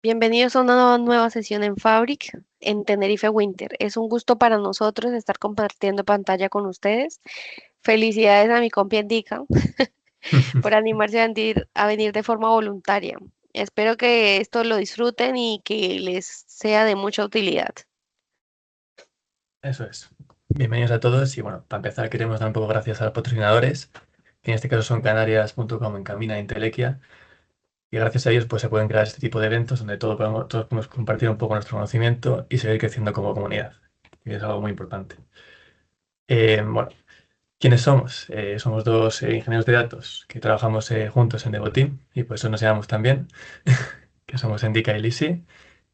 Bienvenidos a una nueva sesión en Fabric en Tenerife Winter. Es un gusto para nosotros estar compartiendo pantalla con ustedes. Felicidades a mi compi Indica por animarse a venir de forma voluntaria. Espero que esto lo disfruten y que les sea de mucha utilidad. Eso es. Bienvenidos a todos y bueno, para empezar queremos dar un poco gracias a los patrocinadores, que en este caso son canarias.com, Encamina e Intelequia, y gracias a ellos pues se pueden crear este tipo de eventos donde todos podemos compartir un poco nuestro conocimiento y seguir creciendo como comunidad, que es algo muy importante. Bueno, ¿quiénes somos? Somos dos ingenieros de datos que trabajamos juntos en Devoteam y por eso nos llamamos también, que somos Endica y Lisi,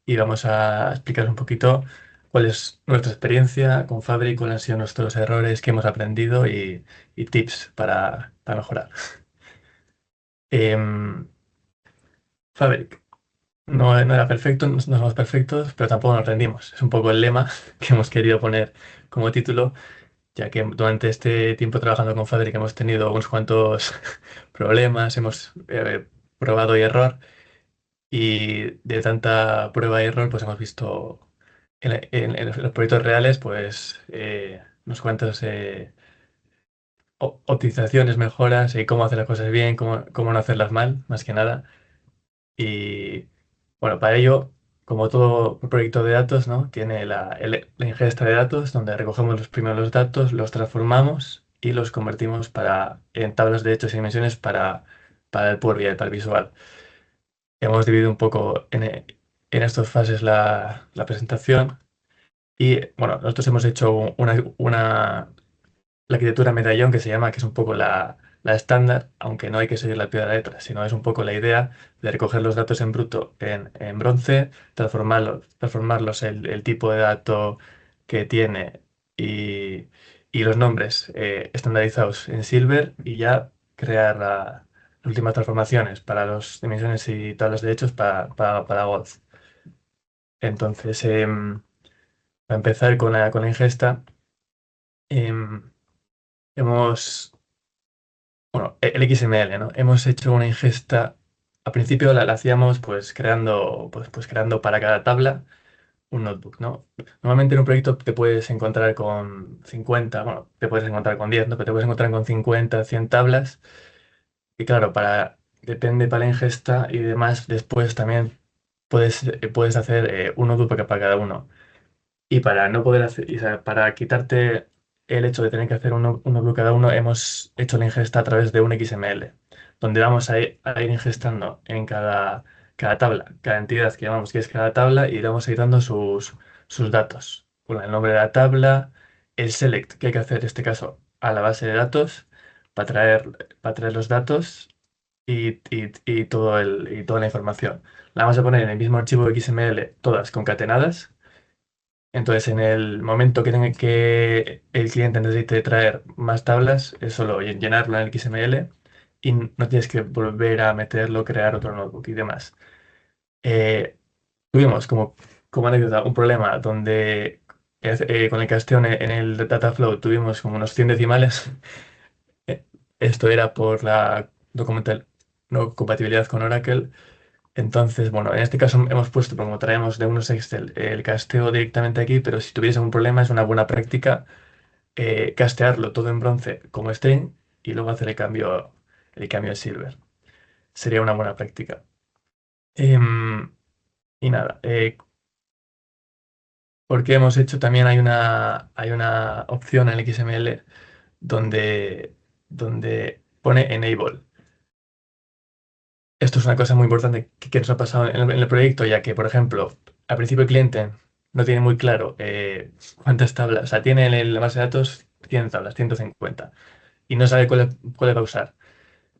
y vamos a explicar un poquito cuál es nuestra experiencia con Fabric, cuáles han sido nuestros errores que hemos aprendido y tips para mejorar. Em, Fabric no era perfecto, no somos perfectos, pero tampoco nos rendimos. Es un poco el lema que hemos querido poner como título, ya que durante este tiempo trabajando con Fabric hemos tenido unos cuantos problemas, hemos probado y error. Y de tanta prueba y error, pues hemos visto en los proyectos reales, pues unos cuantos optimizaciones, mejoras y cómo hacer las cosas bien, cómo no hacerlas mal, más que nada. Y bueno, para ello, como todo proyecto de datos, ¿no? Tiene la ingesta de datos, donde recogemos los primeros datos, los transformamos y los convertimos en tablas de hechos y dimensiones para el Power BI, para el visual. Hemos dividido un poco en estas fases la presentación y bueno, nosotros hemos hecho la arquitectura medallón que se llama, que es un poco la estándar, aunque no hay que seguir la pie de la letra, sino es un poco la idea de recoger los datos en bruto en bronce, transformarlos el tipo de dato que tiene y, y los nombres estandarizados en silver y ya crear las últimas transformaciones para las dimensiones y tablas de hechos para Gold. Entonces, para empezar con la ingesta, em, hemos bueno, el XML, ¿no? Hemos hecho una ingesta. Al principio la hacíamos pues creando para cada tabla un notebook, ¿no? Normalmente en un proyecto te puedes encontrar con 50, bueno, te puedes encontrar con 10, ¿no? Pero te puedes encontrar con 50, 100 tablas. Y claro, depende para la ingesta y demás, después también puedes hacer un notebook para cada uno. Y para no poder hacer, y, o sea, para quitarte el hecho de tener que hacer uno por cada uno, hemos hecho la ingesta a través de un XML, donde vamos a ir ingestando en cada tabla, cada entidad que llamamos que es cada tabla, y le vamos a ir dando sus datos. Bueno, el nombre de la tabla, el select que hay que hacer en este caso a la base de datos para traer los datos y toda la información. La vamos a poner en el mismo archivo XML, todas concatenadas. Entonces, en el momento que el cliente necesite traer más tablas, es solo llenarlo en el XML y no tienes que volver a meterlo, crear otro notebook y demás. Eh, Tuvimos como anécdota un problema donde con el casteo en el Dataflow tuvimos como unos 100 decimales. Eh, Esto era por la documental no compatibilidad con Oracle. Entonces, bueno, en este caso hemos puesto, como traemos de unos Excel, el casteo directamente aquí, pero si tuviese algún problema es una buena práctica castearlo todo en bronce como string y luego hacer el cambio a silver. Sería una buena práctica. Em, y nada, porque hemos hecho también hay una opción en el XML donde pone enable. Esto es una cosa muy importante que nos ha pasado en el proyecto, ya que, por ejemplo, al principio el cliente no tiene muy claro cuántas tablas, o sea, tiene en la base de datos 100 tablas, 150, y no sabe cuál va a usar.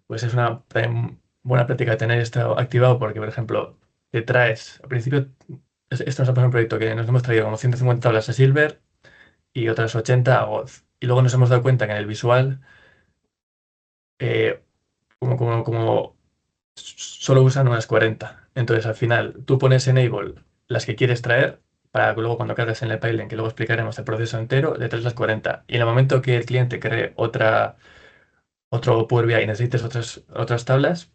Pues es una también buena práctica tener esto activado porque, por ejemplo, te traes, al principio, esto nos ha pasado en un proyecto que nos hemos traído como 150 tablas a Silver y otras 80 a Gold. Y luego nos hemos dado cuenta que en el visual, eh, como solo usan unas 40. Entonces, al final, tú pones enable las que quieres traer para que luego cuando cargas en el pipeline, que luego explicaremos el proceso entero, le traes las 40. Y en el momento que el cliente cree otro Power BI y necesites otras tablas,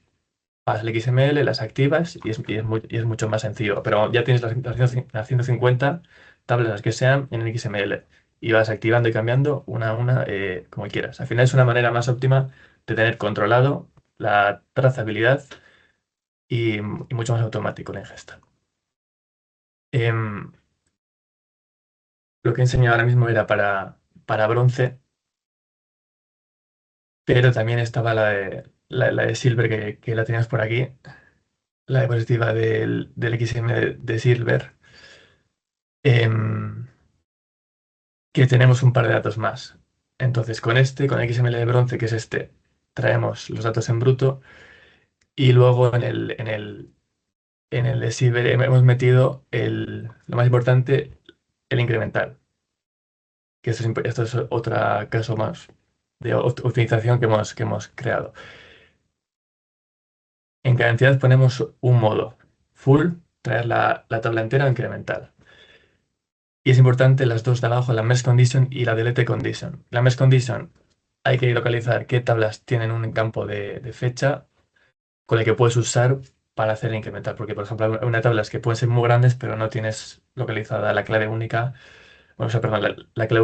Vas al XML, las activas y es mucho más sencillo. Pero ya tienes las 150 tablas, las que sean, en el XML. Y vas activando y cambiando una a una como quieras. Al final es una manera más óptima de tener controlado la trazabilidad y mucho más automático la ingesta. Em, lo que he enseñado ahora mismo era para bronce, pero también estaba la de silver que la teníamos por aquí, la diapositiva del XML de silver. em, que tenemos un par de datos más. Entonces, con el XML de bronce, que es este, traemos los datos en bruto y luego en el de Silver hemos metido lo más importante, el incremental, que esto es otro caso más de optimización que hemos creado. En cada entidad ponemos un modo, full, traer la tabla entera o incremental. Y es importante las dos de abajo, la merge condition y la delete condition. La merge condition hay que localizar qué tablas tienen un campo de fecha con el que puedes usar para hacer el incremental. Porque, por ejemplo, hay una tablas que pueden ser muy grandes, pero no tienes localizada la clave única, bueno, o sea, perdón, la clave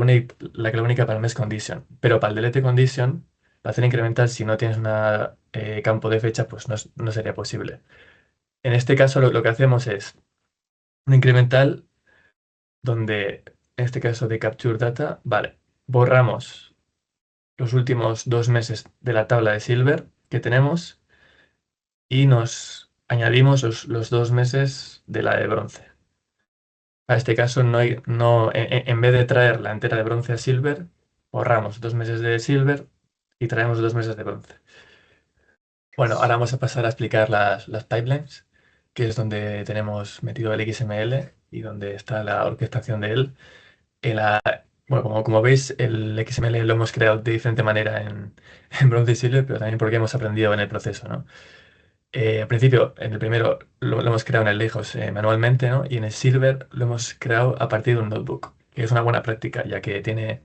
única para el merge condition. Pero para el delete condition, para hacer incremental, si no tienes un campo de fecha, pues no sería posible. En este caso, lo que hacemos es un incremental donde, en este caso de Capture Data, vale, borramos los últimos 2 meses de la tabla de Silver que tenemos y nos añadimos los 2 meses de la de bronce. Para este caso, en vez de traer la entera de bronce a Silver, borramos 2 meses de Silver y traemos 2 meses de bronce. Bueno, ahora vamos a pasar a explicar las pipelines, que es donde tenemos metido el XML y donde está la orquestación de él. En la- bueno, como veis, el XML lo hemos creado de diferente manera en Bronze y Silver, pero también porque hemos aprendido en el proceso, ¿no? Al principio, en el primero lo hemos creado en el Lejos manualmente, ¿no? Y en el Silver lo hemos creado a partir de un notebook, que es una buena práctica, ya que tiene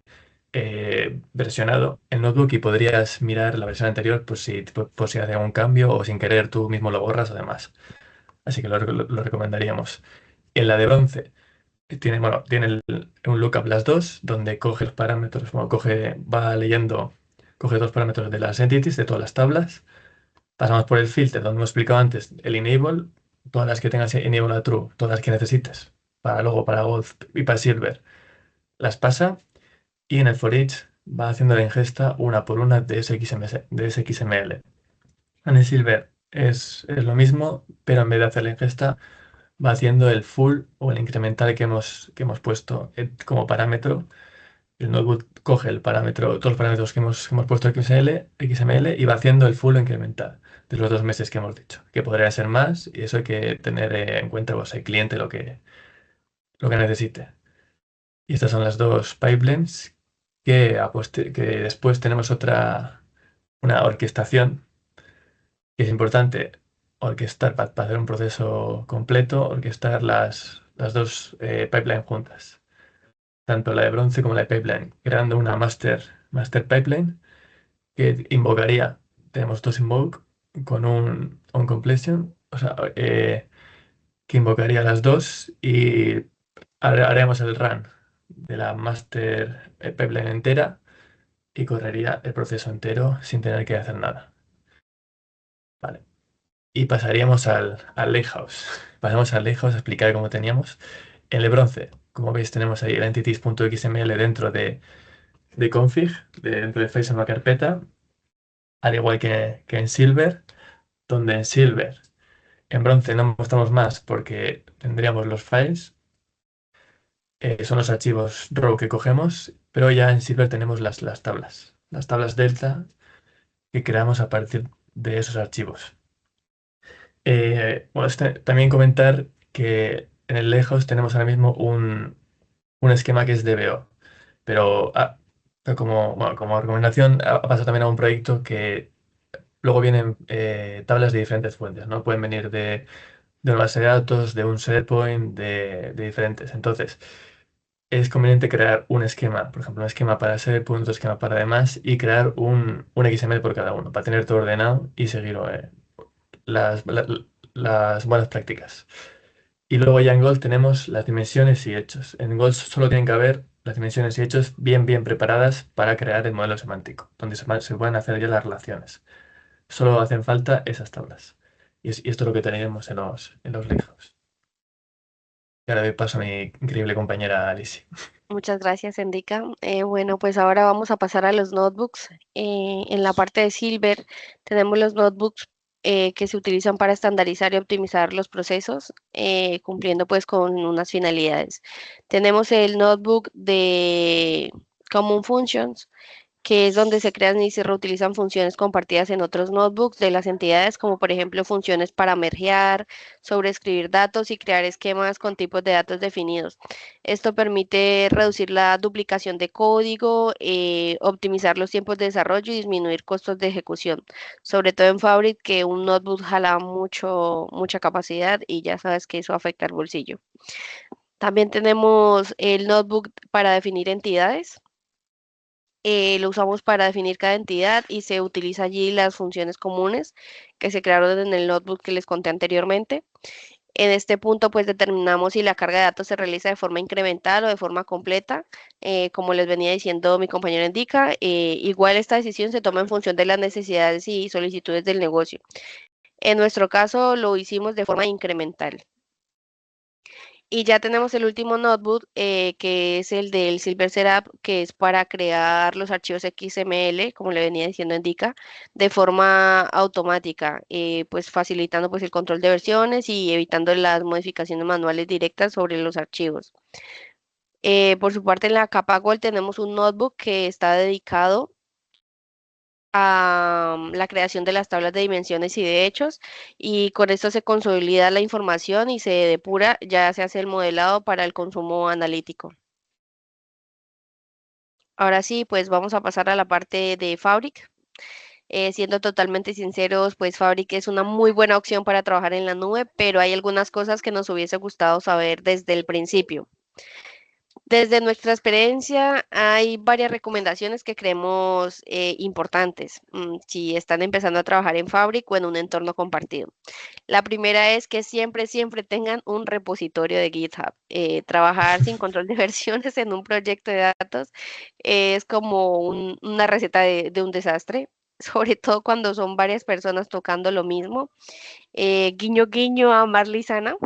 versionado el notebook y podrías mirar la versión anterior por si hace algún cambio o sin querer tú mismo lo borras o demás. Así que lo recomendaríamos. En la de Bronce tiene un lookup las dos, donde coge los parámetros, bueno, va leyendo, coge los parámetros de las entities, de todas las tablas. Pasamos por el filter, donde hemos explicado antes, el enable, todas las que tengas enable a true, todas las que necesites, para luego para gold y para silver, las pasa y en el for each va haciendo la ingesta una por una de ese XML. En el silver es lo mismo, pero en vez de hacer la ingesta, va haciendo el full o el incremental que hemos puesto como parámetro. El notebook coge el parámetro, todos los parámetros que hemos puesto XML y va haciendo el full o incremental de los 2 meses que hemos dicho, que podría ser más y eso hay que tener en cuenta pues, el cliente lo que necesite. Y estas son las dos pipelines que después tenemos una orquestación que es importante orquestar para hacer un proceso completo, orquestar las dos pipelines juntas, tanto la de bronce como la de pipeline, creando una master pipeline que invocaría, tenemos dos invoke con un onCompletion, o sea, que invocaría las dos y haremos el run de la master pipeline entera y correría el proceso entero sin tener que hacer nada. Vale. Y pasaríamos al Lakehouse. Pasamos al Lakehouse a explicar cómo teníamos. En el bronce, como veis, tenemos ahí el entities.xml de config, dentro de Face en una carpeta, al igual que en Silver, donde en Silver, en bronce no mostramos más porque tendríamos los files, son los archivos raw que cogemos, pero ya en Silver tenemos las tablas delta que creamos a partir de esos archivos. Bueno, también comentar que en el Lejos tenemos ahora mismo un esquema que es DBO, pero bueno, como recomendación ha pasado también a un proyecto que luego vienen tablas de diferentes fuentes, ¿no? Pueden venir de una base de datos, de un SharePoint, de diferentes. Entonces, es conveniente crear un esquema, por ejemplo, un esquema para SharePoint, otro esquema para demás, y crear un XML por cada uno, para tener todo ordenado y seguirlo, las buenas prácticas. Y luego ya en Gold tenemos las dimensiones y hechos. En Gold solo tienen que haber las dimensiones y hechos bien preparadas para crear el modelo semántico, donde se pueden hacer ya las relaciones. Solo hacen falta esas tablas. Y esto es lo que tenemos en los Lighthouse. Y ahora doy paso a mi increíble compañera Alicia. Muchas gracias, Enrica. Bueno, pues ahora vamos a pasar a los notebooks. En la parte de Silver tenemos los notebooks que se utilizan para estandarizar y optimizar los procesos, cumpliendo pues con unas finalidades. Tenemos el notebook de Common Functions, que es donde se crean y se reutilizan funciones compartidas en otros notebooks de las entidades, como por ejemplo funciones para mergear, sobreescribir datos y crear esquemas con tipos de datos definidos. Esto permite reducir la duplicación de código, optimizar los tiempos de desarrollo y disminuir costos de ejecución, sobre todo en Fabric, que un notebook jala mucha capacidad y ya sabes que eso afecta al bolsillo. También tenemos el notebook para definir entidades. Lo usamos para definir cada entidad y se utiliza allí las funciones comunes que se crearon en el notebook que les conté anteriormente. En este punto, pues determinamos si la carga de datos se realiza de forma incremental o de forma completa. Como les venía diciendo mi compañero indica, igual esta decisión se toma en función de las necesidades y solicitudes del negocio. En nuestro caso, lo hicimos de forma incremental. Y ya tenemos el último notebook, que es el del Silver Setup, que es para crear los archivos XML, como le venía diciendo Indica, de forma automática, pues facilitando pues el control de versiones y evitando las modificaciones manuales directas sobre los archivos. Por su parte, en la capa Gold tenemos un notebook que está dedicado a la creación de las tablas de dimensiones y de hechos, y con esto se consolida la información y se depura, ya se hace el modelado para el consumo analítico. Ahora sí, pues vamos a pasar a la parte de Fabric. Siendo totalmente sinceros, pues Fabric es una muy buena opción para trabajar en la nube, pero hay algunas cosas que nos hubiese gustado saber desde el principio. Desde nuestra experiencia, hay varias recomendaciones que creemos importantes si están empezando a trabajar en Fabric o en un entorno compartido. La primera es que siempre tengan un repositorio de GitHub. Trabajar sin control de versiones en un proyecto de datos es como una receta de un desastre, sobre todo cuando son varias personas tocando lo mismo. Guiño, guiño a Marley Sana.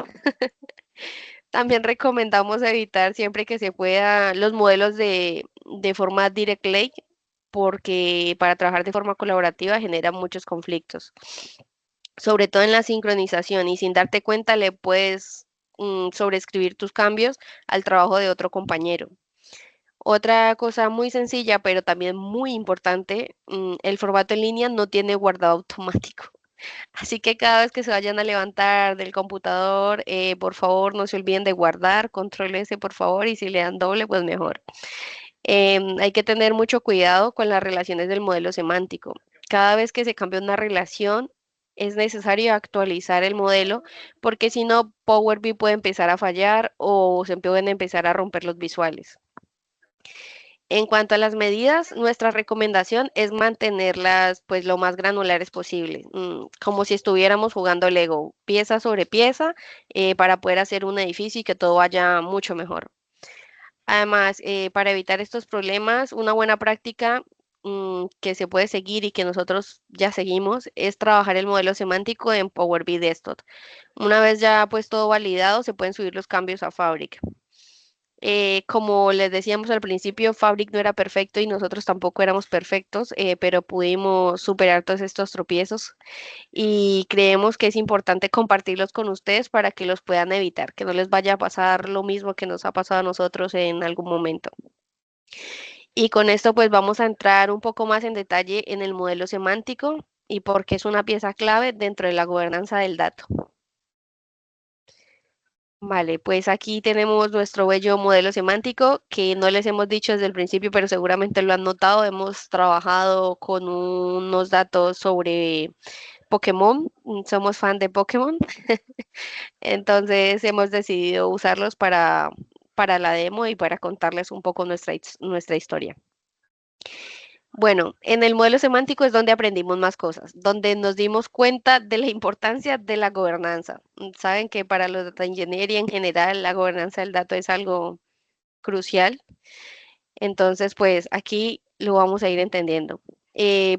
También recomendamos evitar siempre que se pueda los modelos de forma direct lake, porque para trabajar de forma colaborativa genera muchos conflictos, sobre todo en la sincronización, y sin darte cuenta le puedes sobreescribir tus cambios al trabajo de otro compañero. Otra cosa muy sencilla, pero también muy importante, el formato en línea no tiene guardado automático. Así que cada vez que se vayan a levantar del computador, por favor no se olviden de guardar, control S por favor, y si le dan doble, pues mejor. Hay que tener mucho cuidado con las relaciones del modelo semántico. Cada vez que se cambia una relación, es necesario actualizar el modelo, porque si no, Power BI puede empezar a fallar o se pueden empezar a romper los visuales. En cuanto a las medidas, nuestra recomendación es mantenerlas pues lo más granulares posible, como si estuviéramos jugando Lego, pieza sobre pieza, para poder hacer un edificio y que todo vaya mucho mejor. Además, para evitar estos problemas, una buena práctica que se puede seguir y que nosotros ya seguimos es trabajar el modelo semántico en Power BI Desktop. Una vez ya pues todo validado, se pueden subir los cambios a Fabric. Como les decíamos al principio, Fabric no era perfecto y nosotros tampoco éramos perfectos, pero pudimos superar todos estos tropiezos y creemos que es importante compartirlos con ustedes para que los puedan evitar, que no les vaya a pasar lo mismo que nos ha pasado a nosotros en algún momento. Y con esto pues vamos a entrar un poco más en detalle en el modelo semántico y por qué es una pieza clave dentro de la gobernanza del dato. Vale, pues aquí tenemos nuestro bello modelo semántico que no les hemos dicho desde el principio, pero seguramente lo han notado. Hemos trabajado con unos datos sobre Pokémon. Somos fan de Pokémon, entonces hemos decidido usarlos para la demo y para contarles un poco nuestra historia. Bueno, en el modelo semántico es donde aprendimos más cosas, donde nos dimos cuenta de la importancia de la gobernanza. Saben que para los data engineer y en general la gobernanza del dato es algo crucial. Entonces, pues aquí lo vamos a ir entendiendo.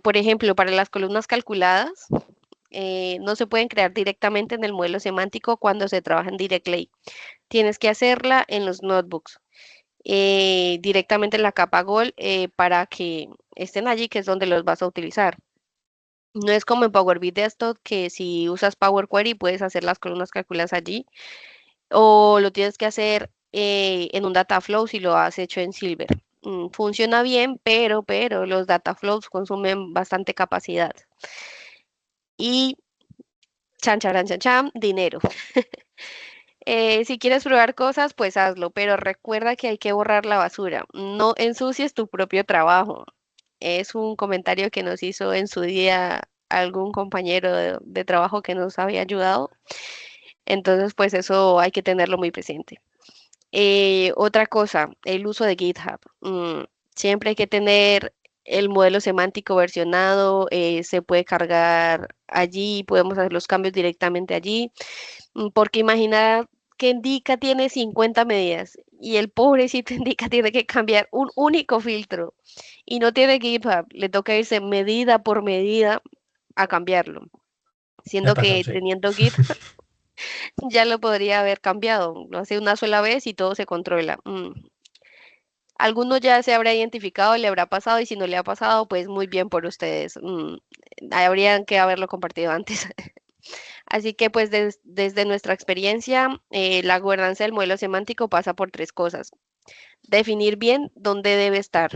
Por ejemplo, para las columnas calculadas, no se pueden crear directamente en el modelo semántico cuando se trabaja en DirectLay. Tienes que hacerla en los notebooks, directamente en la capa Goal, para que estén allí, que es donde los vas a utilizar. No es como en Power BI Desktop, que si usas Power Query puedes hacer las columnas calculadas allí, o lo tienes que hacer en un data flow si lo has hecho en Silver. Funciona bien, pero los data flows consumen bastante capacidad. Y chan, charan, chan, chan, dinero. Si quieres probar cosas, pues hazlo, pero recuerda que hay que borrar la basura. No ensucies tu propio trabajo. Es un comentario que nos hizo en su día algún compañero de trabajo que nos había ayudado. Entonces, pues eso hay que tenerlo muy presente. Otra cosa, el uso de GitHub. Siempre hay que tener el modelo semántico versionado, se puede cargar allí, podemos hacer los cambios directamente allí, porque imagina que Indica tiene 50 medidas y el pobrecito Indica tiene que cambiar un único filtro y no tiene GitHub, le toca irse medida por medida a cambiarlo, Me ha siendo pasado, que sí. teniendo GitHub ya lo podría haber cambiado, lo hace una sola vez y todo se controla. Alguno ya se habrá identificado, le habrá pasado y si no le ha pasado, pues muy bien por ustedes. Habrían que haberlo compartido antes. Así que pues desde nuestra experiencia, la gobernanza del modelo semántico pasa por tres cosas. Definir bien dónde debe estar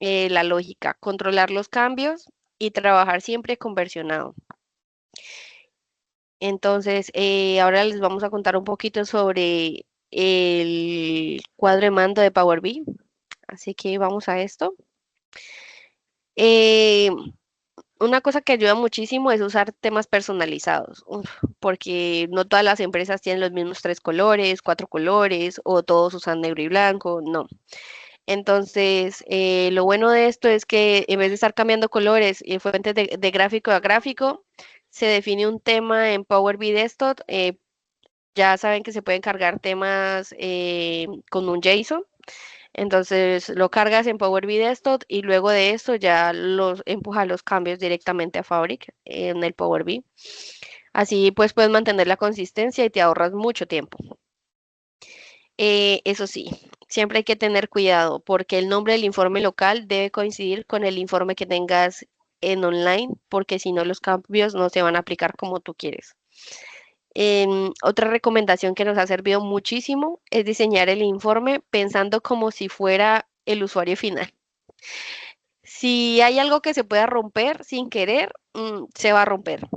la lógica, controlar los cambios y trabajar siempre con versionado. Entonces, ahora les vamos a contar un poquito sobre el cuadro de mando de Power BI. Así que vamos a esto. Eh, una cosa que ayuda muchísimo es usar temas personalizados, porque no todas las empresas tienen los mismos tres colores, cuatro colores, o todos usan negro y blanco, no. Entonces, lo bueno de esto es que en vez de estar cambiando colores y fuentes de gráfico a gráfico, se define un tema en Power BI Desktop. Ya saben que se pueden cargar temas con un JSON. Entonces lo cargas en Power BI Desktop y luego de esto ya los empuja los cambios directamente a Fabric en el Power BI. Así pues puedes mantener la consistencia y te ahorras mucho tiempo. Eso sí, siempre hay que tener cuidado porque el nombre del informe local debe coincidir con el informe que tengas en online, porque si no los cambios no se van a aplicar como tú quieres. Otra recomendación que nos ha servido muchísimo es diseñar el informe pensando como si fuera el usuario final. Si hay algo que se pueda romper sin querer, se va a romper.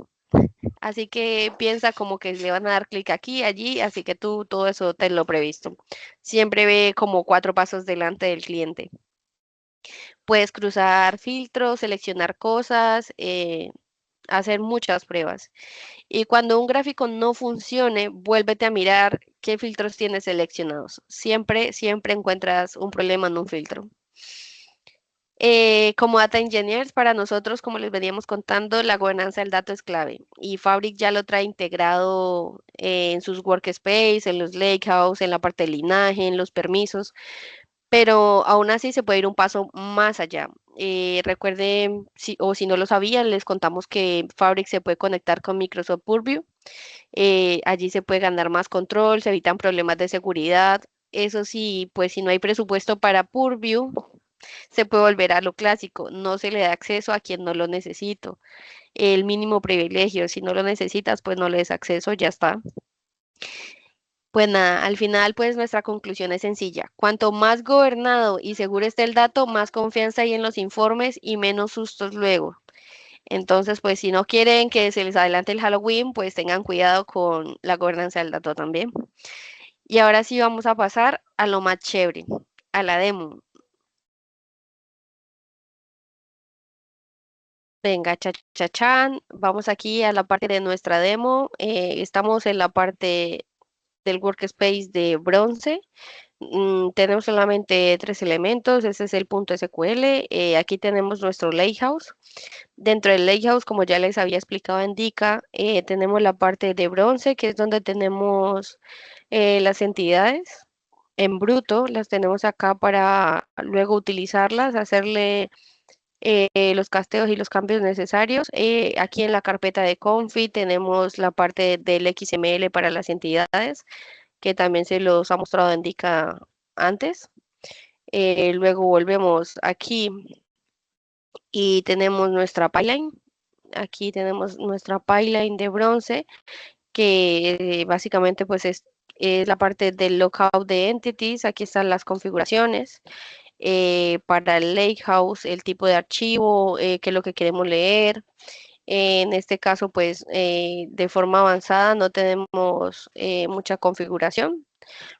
Así que piensa como que le van a dar clic aquí, allí, así que tú todo eso ten lo previsto. Siempre ve como cuatro pasos delante del cliente. Puedes cruzar filtros, seleccionar cosas, hacer muchas pruebas. Y cuando un gráfico no funcione, vuélvete a mirar qué filtros tienes seleccionados. Siempre, siempre encuentras un problema en un filtro. Como data engineers, para nosotros, como les veníamos contando, la gobernanza del dato es clave y Fabric ya lo trae integrado en sus workspace, en los lakehouse, en la parte de linaje, en los permisos, pero aún así se puede ir un paso más allá. Recuerden, o si no lo sabían, les contamos que Fabric se puede conectar con Microsoft Purview. Allí se puede ganar más control, se evitan problemas de seguridad. Eso sí, pues si no hay presupuesto para Purview, se puede volver a lo clásico, no se le da acceso a quien no lo necesito. El mínimo privilegio, si no lo necesitas, pues no le des acceso, ya está. Pues nada, al final, pues nuestra conclusión es sencilla. Cuanto más gobernado y seguro esté el dato, más confianza hay en los informes y menos sustos luego. Entonces, pues si no quieren que se les adelante el Halloween, pues tengan cuidado con la gobernanza del dato también. Y ahora sí vamos a pasar a lo más chévere, a la demo. Venga, chachachán, vamos aquí a la parte de nuestra demo. Estamos en la parte del workspace de bronce. Tenemos solamente tres elementos, ese es el punto SQL. Aquí tenemos nuestro lakehouse. Dentro del lakehouse, como ya les había explicado en Dica, tenemos la parte de bronce, que es donde tenemos las entidades en bruto, las tenemos acá para luego utilizarlas, hacerle los casteos y los cambios necesarios. Aquí en la carpeta de config tenemos la parte del XML para las entidades, que también se los ha mostrado en Dica antes. Luego volvemos aquí y tenemos nuestra pipeline. Aquí tenemos nuestra pipeline de bronce, que básicamente pues es la parte del lookout de entities. Aquí están las configuraciones. Para el lakehouse, el tipo de archivo, qué es lo que queremos leer. En este caso, pues de forma avanzada no tenemos mucha configuración.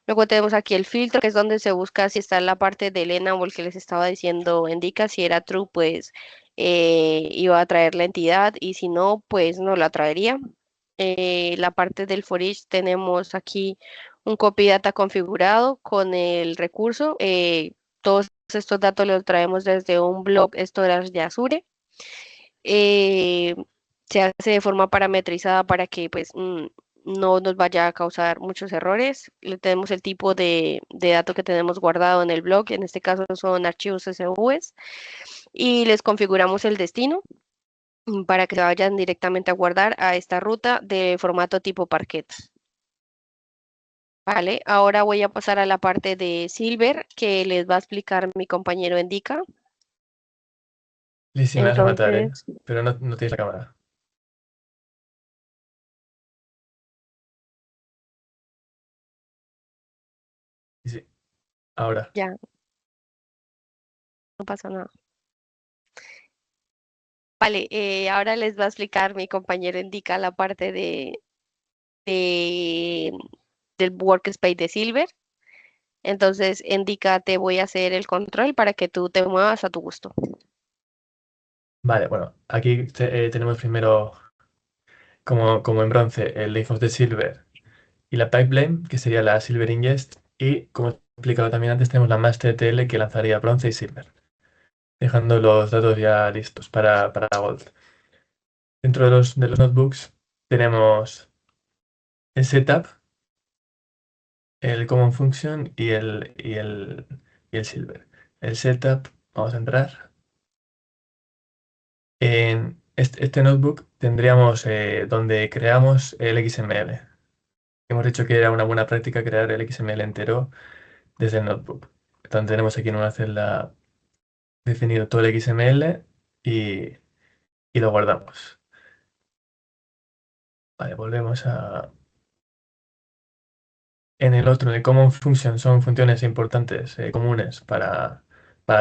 Luego tenemos aquí el filtro, que es donde se busca si está en la parte de Elena o el que les estaba diciendo, indica si era true, pues iba a traer la entidad y si no, pues no la traería. La parte del for each tenemos aquí un copy data configurado con el recurso. Todos estos datos los traemos desde un blog storage de Azure. eh, Se hace de forma parametrizada para que pues no nos vaya a causar muchos errores. Le tenemos el tipo de datos que tenemos guardado en el blog, en este caso son archivos CSVs, y les configuramos el destino para que se vayan directamente a guardar a esta ruta de formato tipo Parquet. Vale, ahora voy a pasar a la parte de Silver que les va a explicar mi compañero Indica. Lizzy, me vas a matar, ¿eh? Entonces, Pero no, no tienes la cámara. Sí, sí. Ahora. ya, no pasa nada. Vale, ahora les va a explicar mi compañero Indica la parte de- del workspace de Silver. Entonces, Indica, te voy a hacer el control para que tú te muevas a tu gusto. Vale, bueno, aquí tenemos primero, como en bronce, el Leaf of the Silver y la pipeline, que sería la Silver Ingest. Y como he explicado también antes, tenemos la Master TL que lanzaría bronce y silver, dejando los datos ya listos para Gold. Dentro de los notebooks tenemos el setup, el common function y el silver. El setup, vamos a entrar. En este notebook tendríamos donde creamos el XML. Hemos dicho que era una buena práctica crear el XML entero desde el notebook. Entonces tenemos aquí en una celda definido todo el XML y, y lo guardamos. Vale, volvemos a... En el otro, en el Common Function, son funciones importantes, comunes para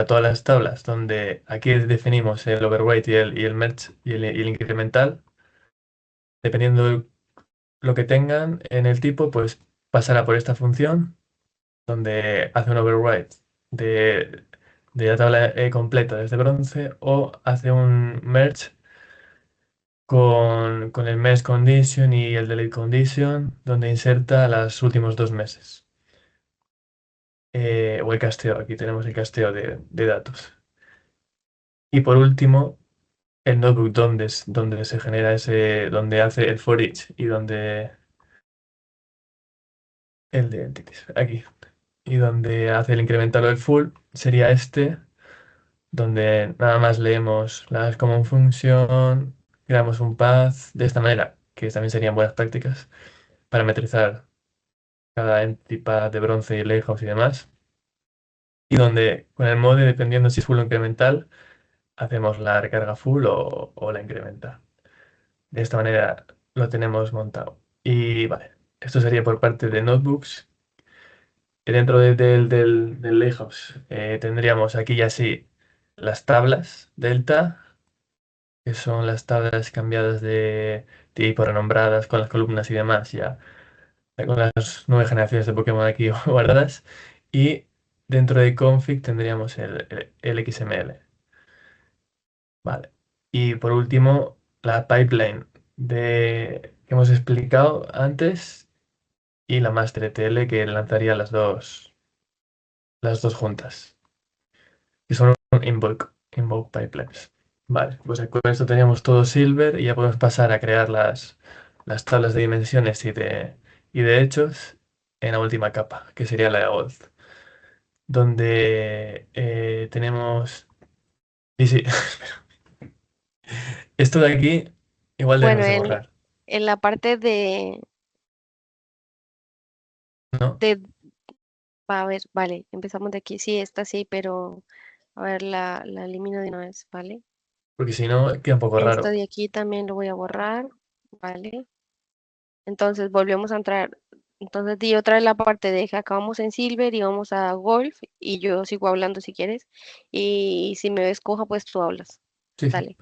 todas las tablas, donde aquí definimos el overwrite y el merge y el incremental. Dependiendo de lo que tengan en el tipo, pues pasará por esta función, donde hace un overwrite de, de la tabla completa desde bronce o hace un merge con el mes condition y el delete condition, donde inserta los últimos 2 meses. O el casteo, aquí tenemos el casteo de datos. Y por último, el notebook donde se genera donde hace el for each y donde el de entities, aquí. Y donde hace el incremental o el full, sería este, donde nada más leemos las common function, creamos un path de esta manera, que también serían buenas prácticas, parametrizar cada entity path de bronce y lejos y demás. Y donde con el mode, dependiendo si es full o incremental, hacemos la recarga full o la incrementa. De esta manera lo tenemos montado. Y vale, esto sería por parte de notebooks. Dentro del Lakehouse tendríamos aquí ya sí las tablas delta, que son las tablas cambiadas de tipo, renombradas con las columnas y demás, ya con las 9 generaciones de Pokémon aquí guardadas. Y dentro de config tendríamos el XML. Vale. Y por último, la pipeline que hemos explicado antes y la master ETL que lanzaría las dos. las dos juntas, que son invoke pipelines. Vale, pues con esto teníamos todo Silver y ya podemos pasar a crear las tablas de dimensiones y de hechos en la última capa, que sería la de Gold, donde tenemos... Y sí, esto de aquí igual Bueno, debemos de borrar, en la parte ¿no? de, a ver, vale, empezamos de aquí. Sí, esta sí, pero a ver, la elimino de una vez, ¿vale? Porque si no, queda un poco Esto raro. de aquí también lo voy a borrar, ¿vale? Entonces volvemos a entrar. Entonces di otra vez la parte de que acabamos en Silver y vamos a Golf y yo sigo hablando si quieres. Y si me ves coja, pues tú hablas. Sí, sí. Dale.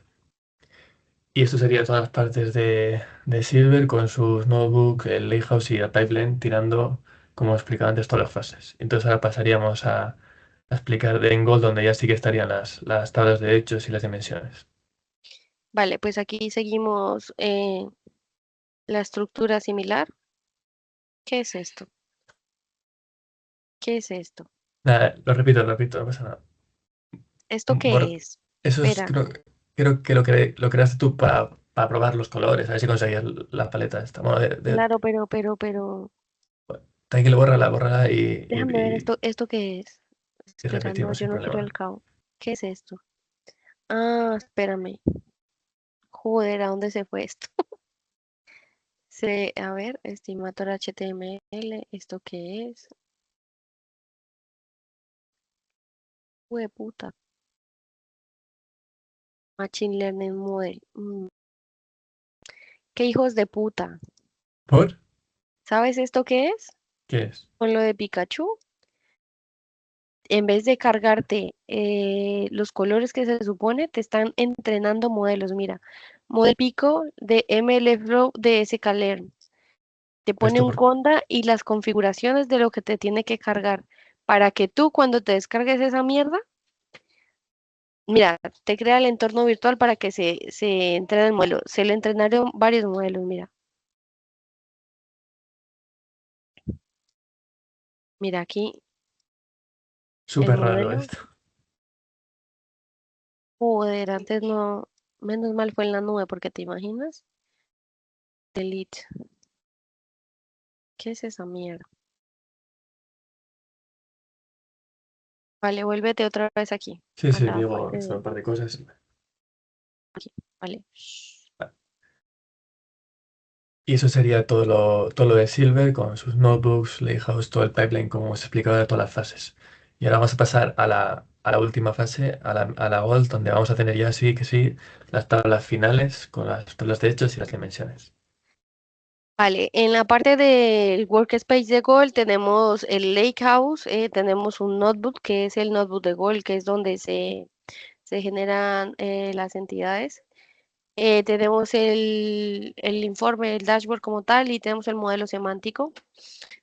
Y esto sería todas las partes de Silver con sus notebook, el Lighthouse y el pipeline tirando, como explicaba antes, todas las fases. Entonces ahora pasaríamos a explicar de en Gold, donde ya sí que estarían las tablas de hechos y las dimensiones. Vale, pues aquí seguimos la estructura similar. ¿Qué es esto? ¿Qué es esto? Nada, lo repito, no pasa nada. ¿Esto qué es? Eso es, Espera, creo que lo creaste tú para probar los colores, a ver si conseguías la paleta esta. Bueno, claro, pero, tranquilo, bórrala déjame ver esto qué es. y Espera, no, repetimos yo sin no quiero el problema. cabo. ¿Qué es esto? Ah, espérame. Joder, ¿a dónde se fue esto? A ver, estimator HTML, ¿esto qué es? Puta. Machine Learning Model. ¿Qué hijos de puta? ¿Por? ¿Sabes esto qué es? ¿Qué es? Con lo de Pikachu, en vez de cargarte los colores que se supone, te están entrenando modelos. Mira, model Pico de MLflow de sklearn. Te pone ¿Esto un por conda y las configuraciones de lo que te tiene que cargar para que tú cuando te descargues esa mierda, mira, te crea el entorno virtual para que se entrene el modelo. Se le entrenaron varios modelos, mira. Mira aquí el súper raro modelo. esto? Joder, antes no, menos mal fue en la nube, porque te imaginas. Delete. ¿Qué es esa mierda? Vale, vuélvete otra vez aquí, Sí, a sí, la digo, parte esto de un par de cosas. aquí, vale. Y eso sería todo lo de Silver con sus notebooks, Lighthouse, todo el pipeline, como hemos explicado, de todas las fases. Y ahora vamos a pasar a la última fase, a la Gold, donde vamos a tener ya sí que sí las tablas finales con las tablas de hechos y las dimensiones. Vale, en la parte del workspace de Gold tenemos el Lakehouse, tenemos un notebook que es el notebook de Gold, que es donde se generan las entidades. Tenemos el informe, el dashboard como tal y tenemos el modelo semántico.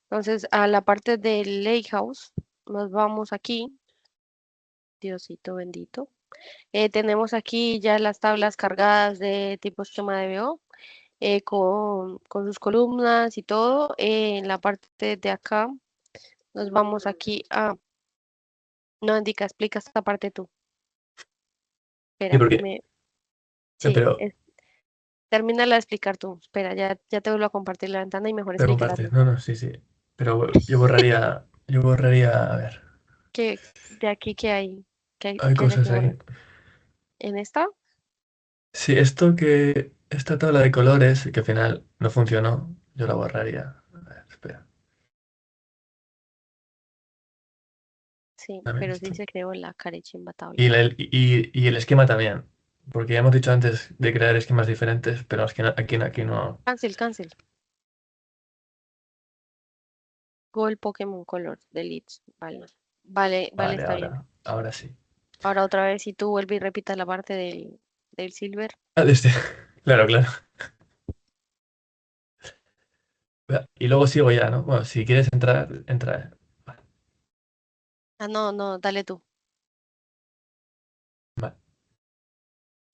Entonces, a la parte del Lakehouse, nos vamos aquí, Diosito bendito. Tenemos aquí ya las tablas cargadas de tipo esquema de BO, con sus columnas y todo. En la parte de acá, nos vamos aquí a, no, indica, explica esta parte tú. Sí, Espera, porque, sí, pero, termínala de explicar tú. Espera, ya te vuelvo a compartir la ventana y mejor pero explícala comparte, tú. no, no, sí, sí. Pero yo borraría, a ver, ¿Qué, de aquí qué hay? hay ¿Qué haya cosas que ahí. borrar? ¿En esta? Sí, esta tabla de colores que al final no funcionó, yo la borraría. A ver, espera, Sí, dame pero sí esto. se creó la carechimba tabla. Y el esquema también, porque ya hemos dicho antes de crear esquemas diferentes, pero es que aquí no. Cancel, cancel. Gold Pokémon Color, delete. Vale. Vale, vale, Vale, está bien. ahora sí. Ahora otra vez, si tú vuelves y repitas la parte del silver. Ah, claro, claro. Y luego sigo ya, ¿no? Bueno, si quieres entrar, entra. Vale, Ah, no, no, dale tú. vale.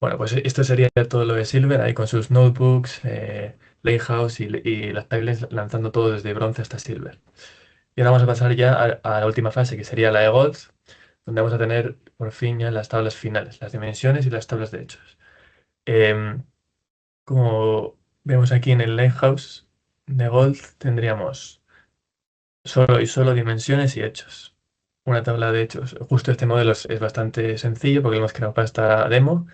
Bueno, pues esto sería todo lo de Silver, ahí con sus notebooks, Lighthouse y las pipelines lanzando todo desde bronce hasta Silver. Y ahora vamos a pasar ya a la última fase, que sería la de Gold, donde vamos a tener por fin ya las tablas finales, las dimensiones y las tablas de hechos. Em, Como vemos aquí en el Lighthouse de Gold, tendríamos solo y solo dimensiones y hechos. Una tabla de hechos. Justo este modelo es bastante sencillo porque lo hemos creado para esta demo,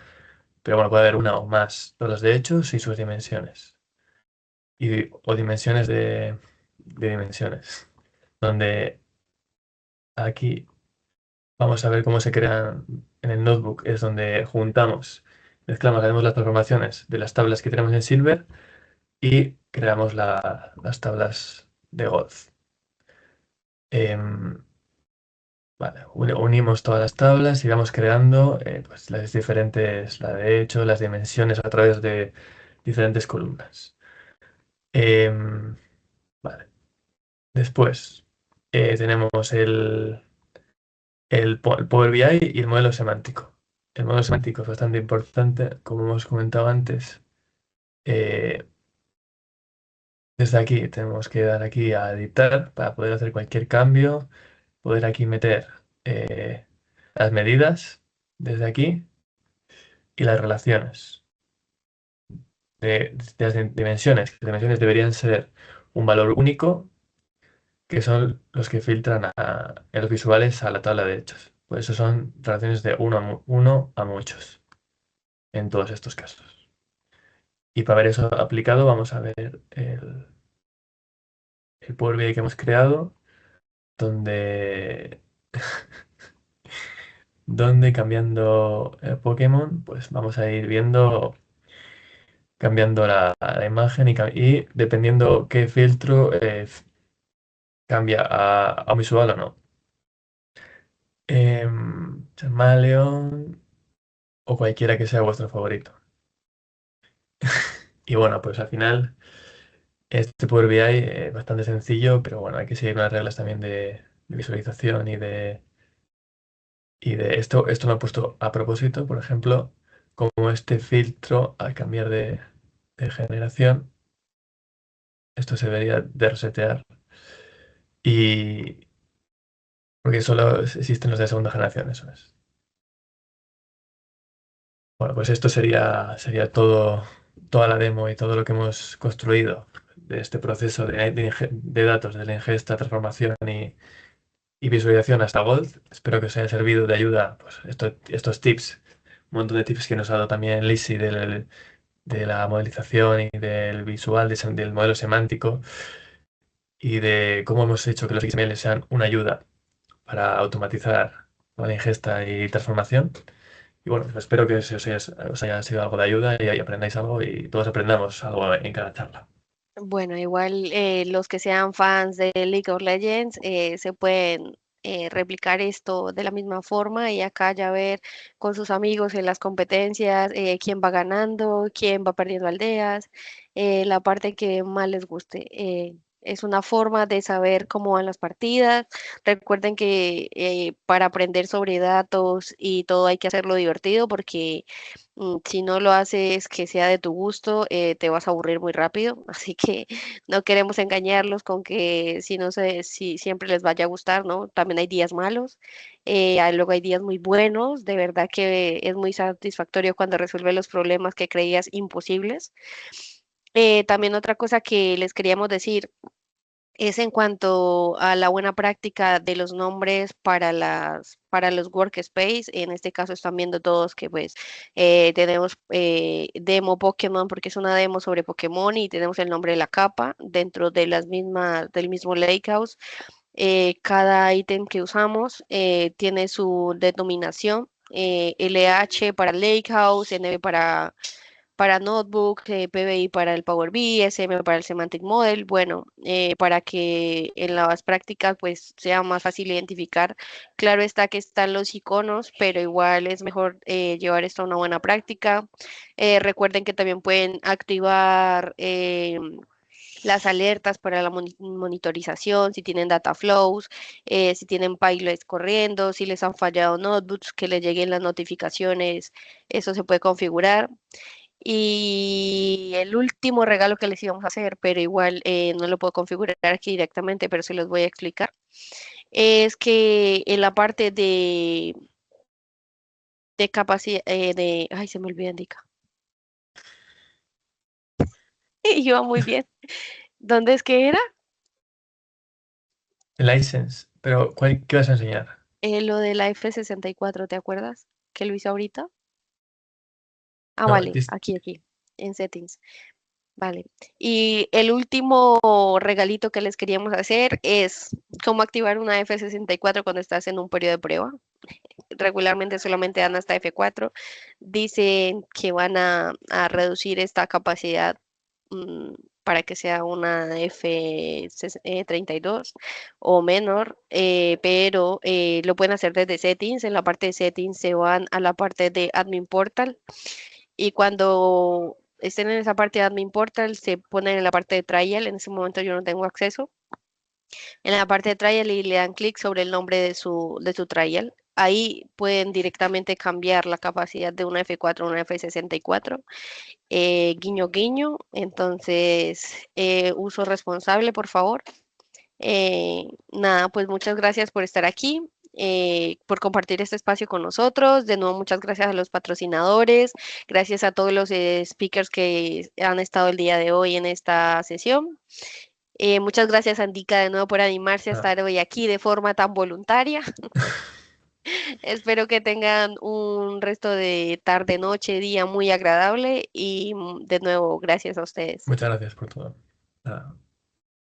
pero bueno, puede haber una o más tablas de hechos y sus dimensiones. O dimensiones de dimensiones. Donde aquí vamos a ver cómo se crean en el notebook. Es donde juntamos, mezclamos, hacemos las transformaciones de las tablas que tenemos en Silver y creamos las tablas de Gold. Em, vale, unimos todas las tablas y vamos creando pues las diferentes, la de hecho, las dimensiones a través de diferentes columnas. Em, vale. Después tenemos el Power BI y el modelo semántico. El modelo semántico es bastante importante, como hemos comentado antes. Eh, Desde aquí tenemos que dar aquí a editar para poder hacer cualquier cambio, poder aquí meter eh, las medidas desde aquí y las relaciones de las dimensiones. Las dimensiones deberían ser un valor único, que son los que filtran en los visuales a la tabla de hechos. Por eso son relaciones de uno a muchos en todos estos casos. Y para ver eso aplicado, vamos a ver el Power BI que hemos creado, donde donde cambiando Pokémon, pues vamos a ir viendo, cambiando la imagen y dependiendo qué filtro cambia a un visual o no. Chameleon o cualquiera que sea vuestro favorito. Y bueno, pues al final este Power BI es bastante sencillo, pero bueno, hay que seguir unas reglas también de visualización y de esto lo he puesto a propósito, por ejemplo, como este filtro al cambiar de generación. Esto se debería de resetear. Y porque solo existen los de segunda generación, eso es. Bueno, pues esto sería toda la demo y todo lo que hemos construido de este proceso de datos, de la ingesta, transformación y visualización hasta Gold. Espero que os haya servido de ayuda pues, estos tips, un montón de tips que nos ha dado también Lizzy de la modelización y del visual, del modelo semántico y de cómo hemos hecho que los XML sean una ayuda para automatizar la ingesta y transformación. Y bueno, pues espero que os haya sido algo de ayuda y aprendáis algo y todos aprendamos algo en cada charla. Bueno, igual los que sean fans de League of Legends se pueden replicar esto de la misma forma y acá ya ver con sus amigos en las competencias quién va ganando, quién va perdiendo aldeas, la parte que más les guste. Es una forma de saber cómo van las partidas. Recuerden que para aprender sobre datos y todo hay que hacerlo divertido porque si no lo haces que sea de tu gusto, te vas a aburrir muy rápido. Así que no queremos engañarlos con que si no sé si siempre les vaya a gustar, ¿no? También hay días malos, luego hay días muy buenos. De verdad que es muy satisfactorio cuando resuelves los problemas que creías imposibles. También otra cosa que les queríamos decir es en cuanto a la buena práctica de los nombres para los workspace. En este caso están viendo todos que pues tenemos demo Pokémon porque es una demo sobre Pokémon y tenemos el nombre de la capa dentro de las mismas, del mismo lakehouse. Cada ítem que usamos tiene su denominación. LH para Lakehouse, NB para Notebook, PBI para el Power BI, SM para el Semantic Model, bueno, para que en las prácticas pues sea más fácil identificar. Claro está que están los iconos, pero igual es mejor llevar esto a una buena práctica. Recuerden que también pueden activar las alertas para la monitorización, si tienen data flows, si tienen pipelines corriendo, si les han fallado notebooks, que les lleguen las notificaciones, eso se puede configurar. Y el último regalo que les íbamos a hacer, pero igual no lo puedo configurar aquí directamente, pero se los voy a explicar, es que en la parte de capacidad, ay, se me olvidó indicar. Iba muy bien. ¿Dónde es que era? License. Pero, ¿qué vas a enseñar? Lo de la F64, ¿te acuerdas? Que lo hice ahorita. Ah, No, vale, aquí, en settings. Vale. Y el último regalito que les queríamos hacer es cómo activar una F64 cuando estás en un periodo de prueba. Regularmente solamente dan hasta F4. Dicen que van a reducir esta capacidad mm, para que sea una F32 o menor, pero lo pueden hacer desde settings. En la parte de settings se van a la parte de admin portal y cuando estén en esa parte de admin portal se ponen en la parte de trial. En ese momento yo no tengo acceso en la parte de trial y le dan clic sobre el nombre de su trial. Ahí pueden directamente cambiar la capacidad de una F4 a una F64. Guiño, guiño. Entonces, uso responsable, por favor. Nada, pues muchas gracias por estar aquí. Por compartir este espacio con nosotros. De nuevo, muchas gracias a los patrocinadores, gracias a todos los speakers que han estado el día de hoy en esta sesión. Muchas gracias, Andika, de nuevo por animarse a Ah, estar hoy aquí de forma tan voluntaria. Espero que tengan un resto de tarde, noche, día muy agradable y de nuevo, gracias a ustedes. muchas gracias por todo. Nada.